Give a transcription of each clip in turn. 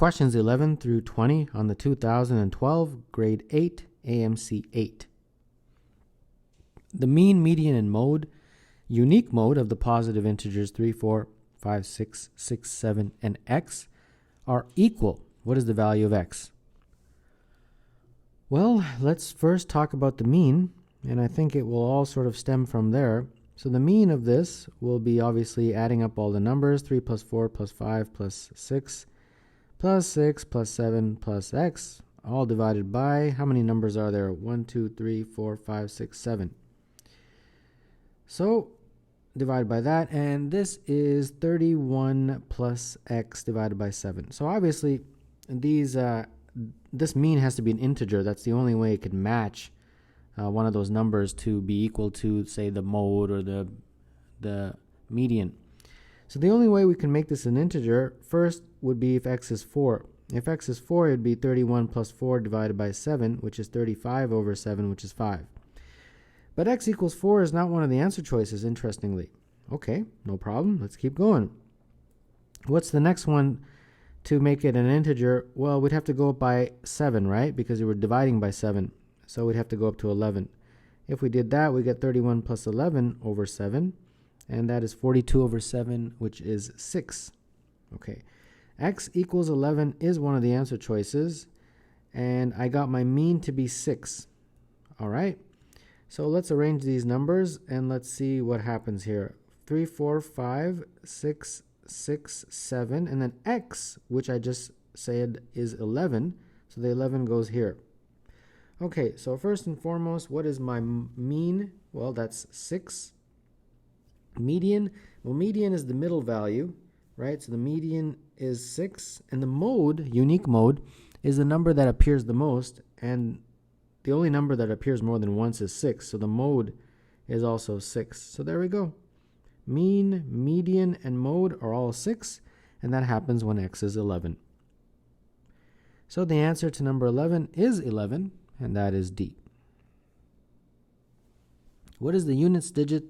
questions 11 through 20 on the 2012 grade 8 AMC 8. The mean, median, and mode, unique mode of the positive integers 3, 4, 5, 6, 6, 7, and x are equal. What is the value of x? Well, let's first talk about the mean, and I think it will all sort of stem from there. So the mean of this will be obviously adding up all the numbers, 3 plus 4 plus 5 plus 6 plus 6 plus 7 plus x, all divided by, how many numbers are there? 1, 2, 3, 4, 5, 6, 7. So divided by that, and this is 31 plus x divided by 7. So obviously these this mean has to be an integer. That's the only way it could match one of those numbers to be equal to, say, the mode or the median. So the only way we can make this an integer first would be if x is 4. If x is 4, it would be 31 plus 4 divided by 7, which is 35 over 7, which is 5. But x equals 4 is not one of the answer choices, interestingly. Okay, no problem. Let's keep going. What's the next one to make it an integer? Well, we'd have to go up by 7, right? Because we were dividing by 7. So we'd have to go up to 11. If we did that, we get 31 plus 11 over 7. And that is 42 over 7, which is 6. Okay. X equals 11 is one of the answer choices. And I got my mean to be 6. All right. So let's arrange these numbers and let's see what happens here. 3, 4, 5, 6, 6, 7, and then x, which I just said is 11. So the 11 goes here. Okay, so first and foremost, what is my mean? Well, that's 6. Median, well, median is the middle value, right? So the median is 6, and the mode, unique mode, is the number that appears the most, and the only number that appears more than once is 6, so the mode is also 6. So there we go. Mean, median, and mode are all 6, and that happens when x is 11. So the answer to number 11 is 11, and that is D. What is the units digit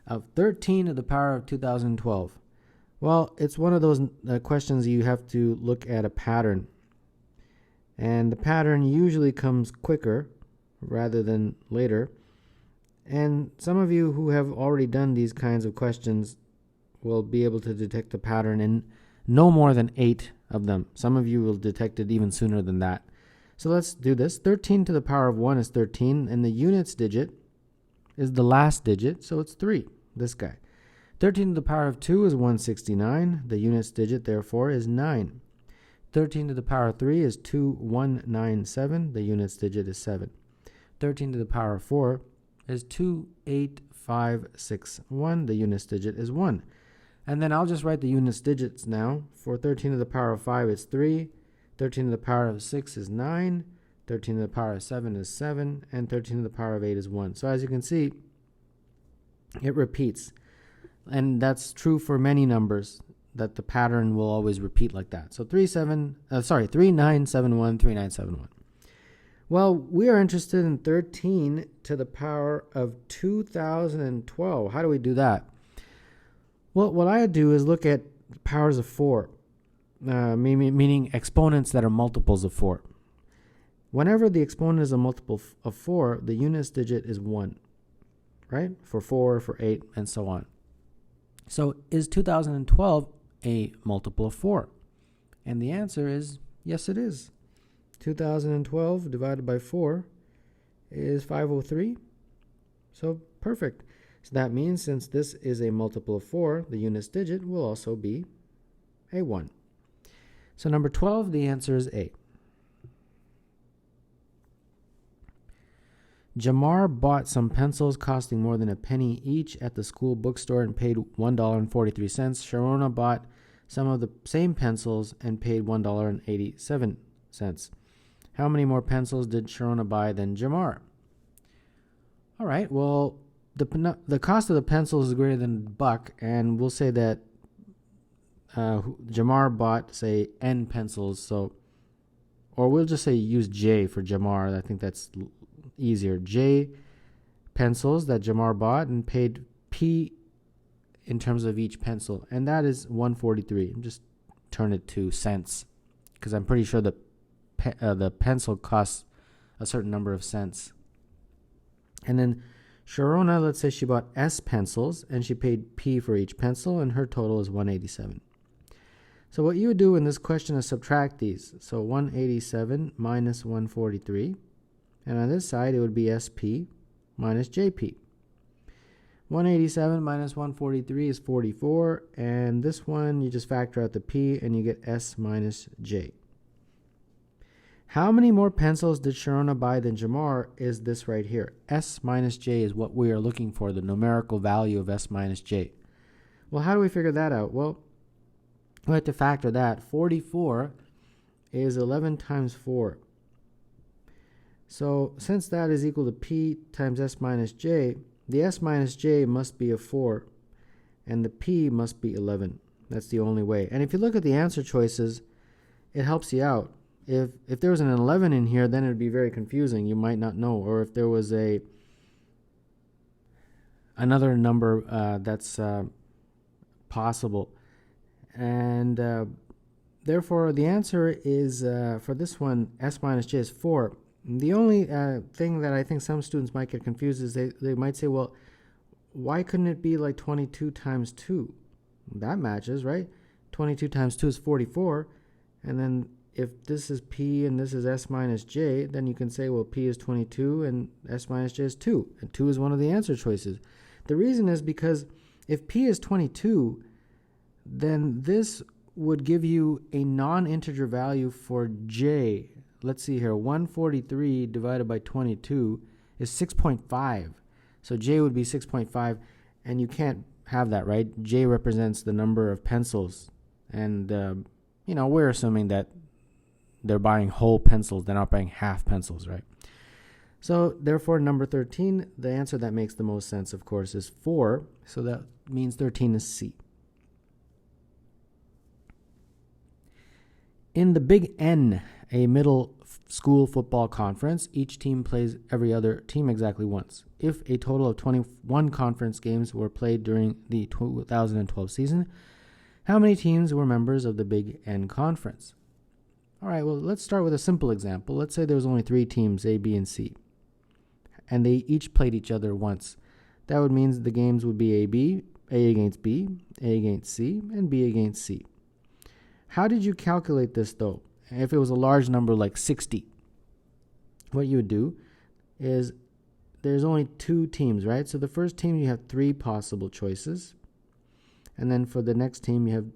of 13 to the power of 2012? Well, it's one of those questions you have to look at a pattern. And the pattern usually comes quicker rather than later. And some of you who have already done these kinds of questions will be able to detect the pattern in no more than 8 of them. Some of you will detect it even sooner than that. So let's do this. 13 to the power of 1 is 13, and the units digit is the last digit, so it's 3, this guy. 13 to the power of 2 is 169. The units digit, therefore, is 9. 13 to the power of 3 is 2197. The units digit is 7. 13 to the power of 4 is 28561. The units digit is 1. And then I'll just write the units digits now. For 13 to the power of 5 is 3. 13 to the power of 6 is 9. 13 to the power of 7 is 7. And 13 to the power of 8 is 1. So as you can see, it repeats. And that's true for many numbers, that the pattern will always repeat like that. So 3971, 3971. Well, we are interested in 13 to the power of 2012. How do we do that? Well, what I do is look at powers of 4, meaning exponents that are multiples of 4. Whenever the exponent is a multiple of 4, the units digit is 1, right? For 4, for 8, and so on. So is 2012 a multiple of 4? And the answer is yes, it is. 2012 divided by 4 is 503. So perfect. So that means since this is a multiple of 4, the units digit will also be a 1. So number 12, the answer is A. Jamar bought some pencils costing more than a penny each at the school bookstore and paid $1.43. Sharona bought some of the same pencils and paid $1.87. How many more pencils did Sharona buy than Jamar? All right, well, the cost of the pencils is greater than $1, and we'll say that Jamar bought, say, N pencils, so, or we'll just say use J for Jamar. I think that's easier. J pencils that Jamar bought and paid P in terms of each pencil, and that is $1.43. Just turn it to cents because I'm pretty sure the pencil costs a certain number of cents. And then Sharona, let's say she bought S pencils and she paid P for each pencil, and her total is 187. So what you would do in this question is subtract these. So 187 minus 143. And on this side, it would be SP minus JP. 187 minus 143 is 44. And this one, you just factor out the P and you get S minus J. How many more pencils did Sharona buy than Jamar is this right here. S minus J is what we are looking for, the numerical value of S minus J. Well, how do we figure that out? Well, we have to factor that. 44 is 11 times 4. So since that is equal to P times S minus J, the S minus J must be a 4, and the P must be 11. That's the only way. And if you look at the answer choices, it helps you out. If there was an 11 in here, then it would be very confusing. You might not know. Or if there was another number that's possible. And therefore, the answer is, for this one, S minus J is 4. The only thing that I think some students might get confused is they might say, well, why couldn't it be like 22 times 2? That matches, right? 22 times 2 is 44. And then if this is P and this is S minus J, then you can say, well, P is 22 and S minus J is 2. And 2 is one of the answer choices. The reason is because if P is 22, then this would give you a non-integer value for J. Let's see here. 143 divided by 22 is 6.5. So J would be 6.5, and you can't have that, right? J represents the number of pencils. And, we're assuming that they're buying whole pencils. They're not buying half pencils, right? So therefore, number 13, the answer that makes the most sense, of course, is 4. So that means 13 is C. In the Big N, a middle school football conference, each team plays every other team exactly once. If a total of 21 conference games were played during the 2012 season, how many teams were members of the Big N conference? All right, well, let's start with a simple example. Let's say there was only 3 teams, A, B, and C, and they each played each other once. That would mean the games would be A against B, A against C, and B against C. How did you calculate this, though? If it was a large number like 60, what you would do is there's only 2 teams, right? So the first team, you have 3 possible choices. And then for the next team, you have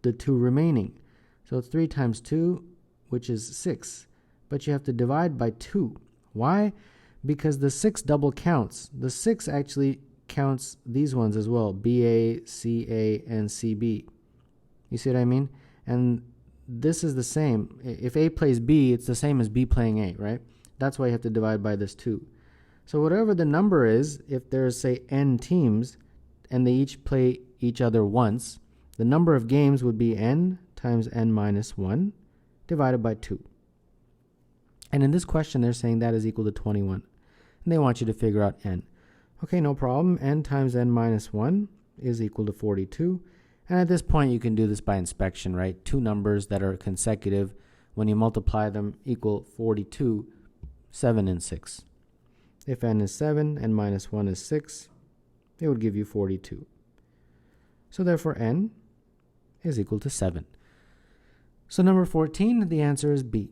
the 2 remaining. So it's 3 times 2, which is 6. But you have to divide by 2. Why? Because the 6 double counts. The 6 actually counts these ones as well, BA, CA, and CB. You see what I mean? And this is the same. If A plays B, it's the same as B playing A, right? That's why you have to divide by this 2. So whatever the number is, if there's, say, N teams, and they each play each other once, the number of games would be N times N minus 1 divided by 2. And in this question, they're saying that is equal to 21. And they want you to figure out N. Okay, no problem. N times N minus 1 is equal to 42. And at this point, you can do this by inspection, right? 2 numbers that are consecutive, when you multiply them, equal 42, 7, and 6. If N is 7 and minus 1 is 6, it would give you 42. So therefore, N is equal to 7. So number 14, the answer is B.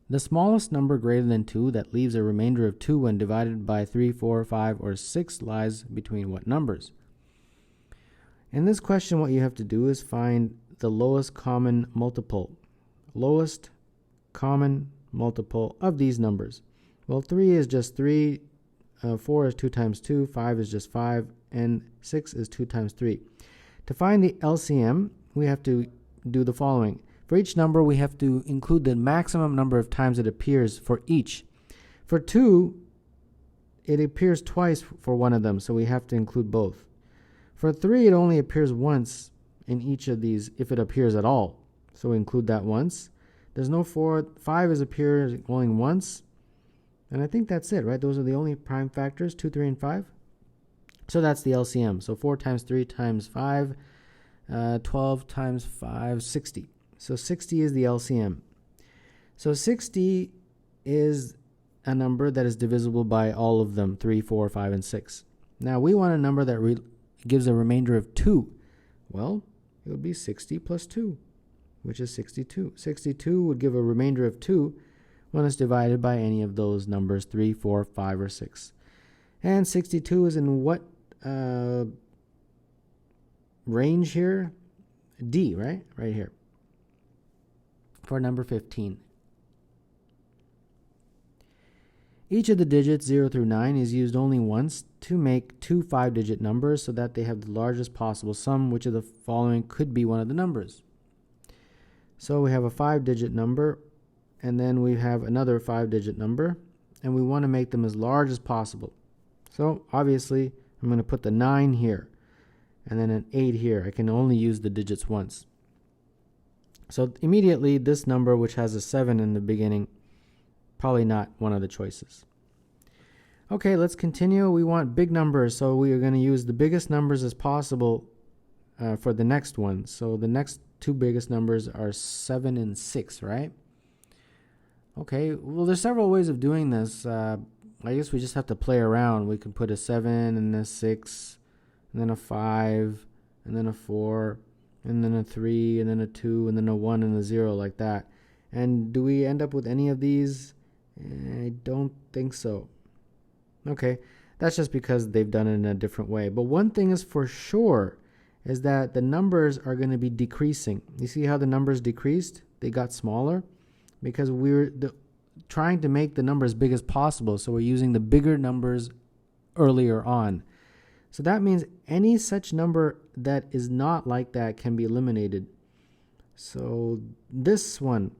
The smallest number greater than 2 that leaves a remainder of 2 when divided by 3, 4, 5, or 6 lies between what numbers? In this question, what you have to do is find the lowest common multiple. Lowest common multiple of these numbers. Well, 3 is just 3, 4 is 2 times 2, 5 is just 5, and 6 is 2 times 3. To find the LCM, we have to do the following. For each number, we have to include the maximum number of times it appears for each. For 2, it appears twice for one of them, so we have to include both. For 3, it only appears once in each of these, if it appears at all. So we include that once. There's no 4. 5 is appears only once. And I think that's it, right? Those are the only prime factors, 2, 3, and 5. So that's the LCM. So 4 times 3 times 5 12 times 5, 60. So 60 is the LCM. So 60 is a number that is divisible by all of them, 3, 4, 5, and 6. Now we want a number that gives a remainder of 2. Well, it would be 60 plus 2, which is 62. 62 would give a remainder of 2 when it's divided by any of those numbers, 3, 4, 5, or 6. And 62 is in what range here? D, right? Right here. For number 15. Each of the digits 0 through 9 is used only once to make two 5-digit numbers so that they have the largest possible sum. Which of the following could be one of the numbers? So we have a 5-digit number, and then we have another 5-digit number, and we want to make them as large as possible. So obviously I'm going to put the 9 here and then an 8 here. I can only use the digits once. So immediately this number, which has a 7 in the beginning, probably not one of the choices. Okay, let's continue. We want big numbers, so we are going to use the biggest numbers as possible for the next one. So the next two biggest numbers are 7 and 6, right? Okay, well, there's several ways of doing this. I guess we just have to play around. We can put a 7 and a 6, and then a 5, and then a 4, and then a 3, and then a 2, and then a 1 and a 0, like that. And do we end up with any of these? I don't think so. Okay, that's just because they've done it in a different way. But one thing is for sure is that the numbers are going to be decreasing. You see how the numbers decreased? They got smaller because we're trying to make the number as big as possible. So we're using the bigger numbers earlier on. So that means any such number that is not like that can be eliminated. So this one,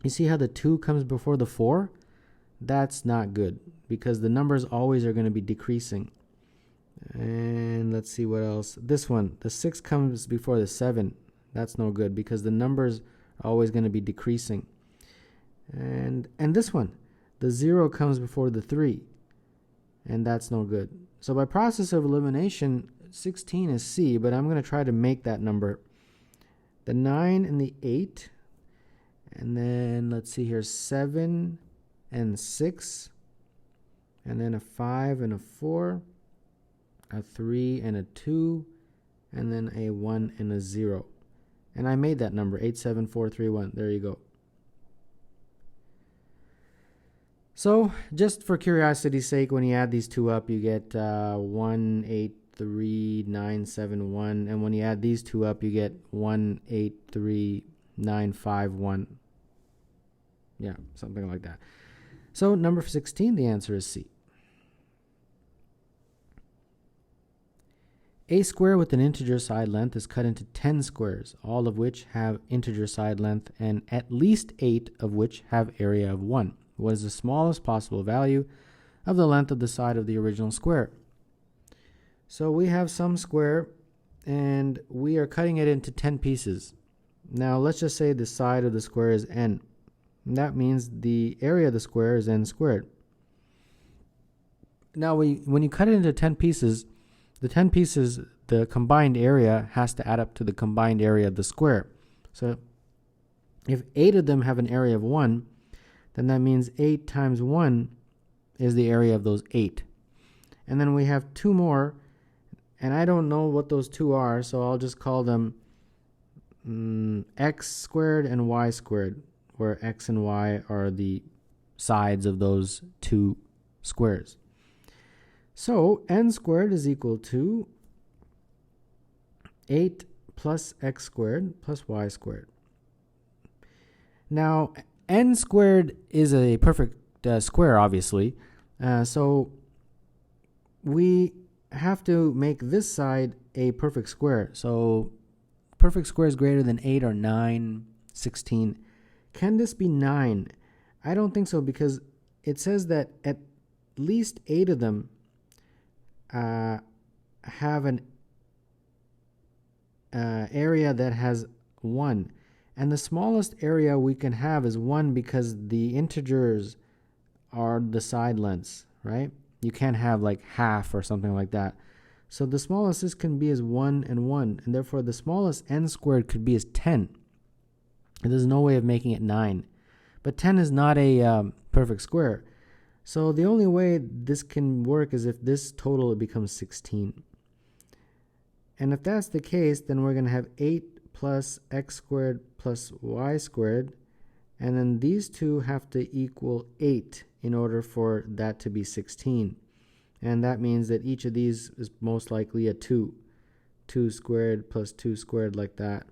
you see how the 2 comes before the 4? That's not good because the numbers always are going to be decreasing. And let's see what else. This one, the 6 comes before the 7. That's no good because the numbers are always going to be decreasing. And this one, the 0 comes before the 3. And that's no good. So by process of elimination, 16 is C, but I'm going to try to make that number. The 9 and the 8. And then let's see here, 7 and 6. And then a 5 and a 4. A 3 and a 2. And then a 1 and a 0. And I made that number, 87431. There you go. So just for curiosity's sake, when you add these two up, you get 183,971. And when you add these two up, you get 183,951. Yeah, something like that. So number 16, the answer is C. A square with an integer side length is cut into 10 squares, all of which have integer side length and at least 8 of which have area of 1. What is the smallest possible value of the length of the side of the original square? So we have some square and we are cutting it into 10 pieces. Now let's just say the side of the square is n. And that means the area of the square is n squared. Now when you cut it into 10 pieces, the 10 pieces, the combined area has to add up to the combined area of the square. So if 8 of them have an area of 1, then that means 8 times 1 is the area of those 8. And then we have 2 more, and I don't know what those 2 are, so I'll just call them x squared and y squared, where x and y are the sides of those 2 squares. So n squared is equal to 8 plus x squared plus y squared. Now, n squared is a perfect square, obviously. So we have to make this side a perfect square. So perfect square is greater than 8 or 9, 16. Can this be 9? I don't think so because it says that at least 8 of them have an area that has 1. And the smallest area we can have is 1 because the integers are the side lengths, right? You can't have like half or something like that. So the smallest this can be is 1 and 1, and therefore the smallest n squared could be is 10. And there's no way of making it 9. But 10 is not a perfect square. So the only way this can work is if this total becomes 16. And if that's the case, then we're going to have 8 plus x squared plus y squared. And then these two have to equal 8 in order for that to be 16. And that means that each of these is most likely a 2. 2 squared plus 2 squared, like that.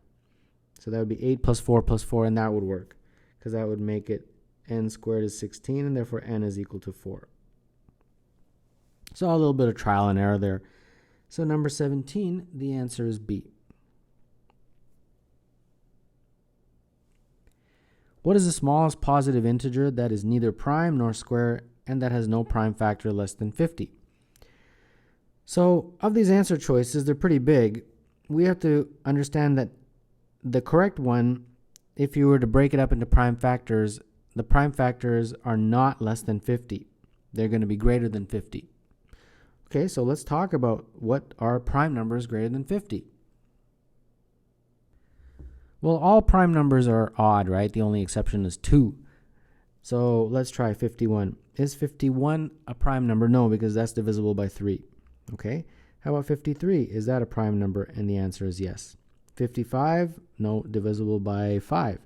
So that would be 8 plus 4 plus 4, and that would work. Because that would make it n squared is 16, and therefore n is equal to 4. So a little bit of trial and error there. So number 17, the answer is B. What is the smallest positive integer that is neither prime nor square and that has no prime factor less than 50? So of these answer choices, they're pretty big. We have to understand that the correct one, if you were to break it up into prime factors, the prime factors are not less than 50. They're going to be greater than 50. Okay, so let's talk about what are prime numbers greater than 50. Well, all prime numbers are odd, right? The only exception is 2. So let's try 51. Is 51 a prime number? No, because that's divisible by 3. Okay, how about 53? Is that a prime number? And the answer is yes. 55? No, divisible by 5.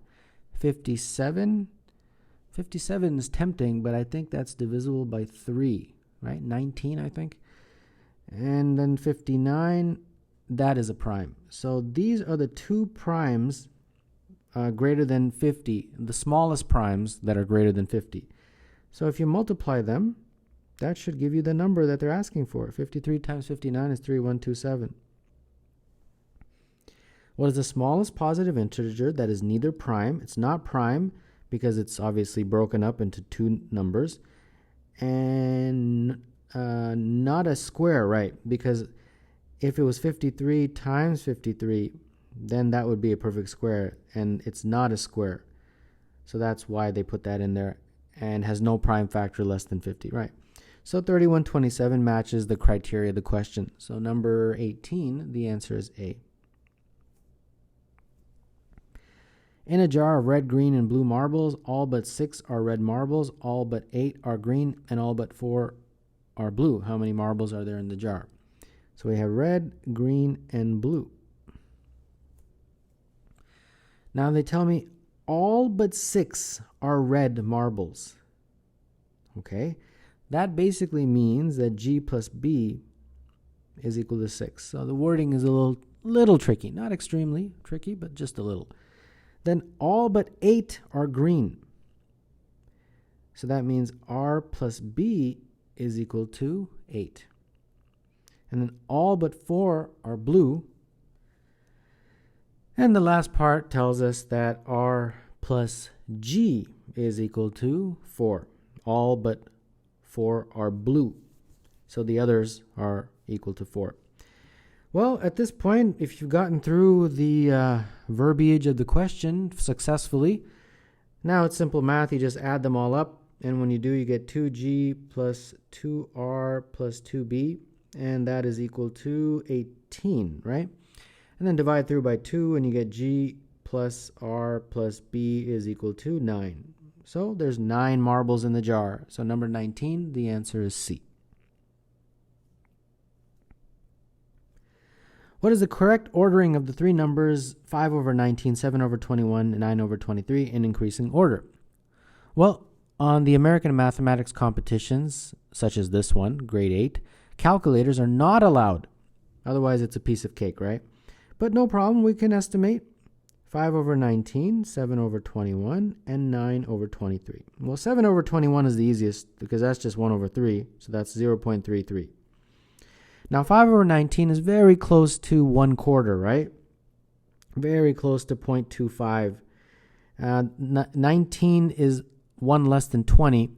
57? 57 is tempting, but I think that's divisible by 3, right? 19, I think. And then 59, that is a prime. So these are the two primes greater than 50, the smallest primes that are greater than 50. So if you multiply them, that should give you the number that they're asking for. 53 times 59 is 3127. What is the smallest positive integer that is neither prime? It's not prime because it's obviously broken up into two numbers. And not a square, right? Because if it was 53 times 53, then that would be a perfect square, and it's not a square. So that's why they put that in there, and has no prime factor less than 50, right? So 3127 matches the criteria of the question. So number 18, the answer is A. In a jar of red, green, and blue marbles, all but 6 are red marbles, all but 8 are green, and all but 4 are blue. How many marbles are there in the jar? So we have red, green, and blue. Now they tell me all but 6 are red marbles. Okay, that basically means that G plus B is equal to 6. So the wording is a little tricky. Not extremely tricky, but just a little. Then all but 8 are green. So that means R plus B is equal to 8. And then all but 4 are blue. And the last part tells us that R plus G is equal to 4. All but 4 are blue. So the others are equal to 4. Well, at this point, if you've gotten through the verbiage of the question successfully, now it's simple math. You just add them all up. And when you do, you get 2G plus 2R plus 2B. And that is equal to 18, right? And then divide through by 2, and you get G plus R plus B is equal to 9. So there's 9 marbles in the jar. So number 19, the answer is C. What is the correct ordering of the three numbers 5 over 19, 7 over 21, and 9 over 23 in increasing order? Well, on the American mathematics competitions, such as this one, grade 8, calculators are not allowed. Otherwise, it's a piece of cake, right? But no problem, we can estimate 5 over 19, 7 over 21, and 9 over 23. Well, 7 over 21 is the easiest because that's just 1 over 3, so that's 0.33. Now, 5 over 19 is very close to 1/4, right? Very close to 0.25. 19 is 1 less than 20.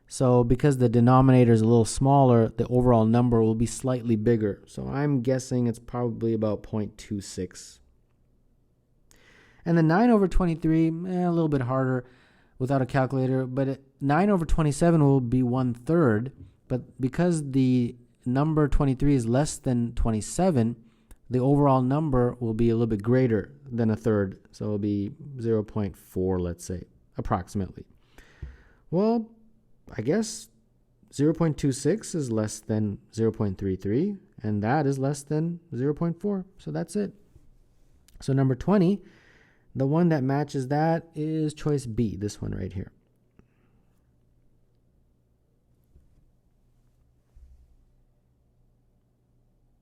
So because the denominator is a little smaller, the overall number will be slightly bigger. So I'm guessing it's probably about 0.26. And then 9 over 23, a little bit harder without a calculator, but 9 over 27 will be 1/3. But because the number 23 is less than 27, the overall number will be a little bit greater than a third. So it'll be 0.4, let's say, approximately. Well, I guess 0.26 is less than 0.33, and that is less than 0.4. So that's it. So number 20, the one that matches that is choice B, this one right here.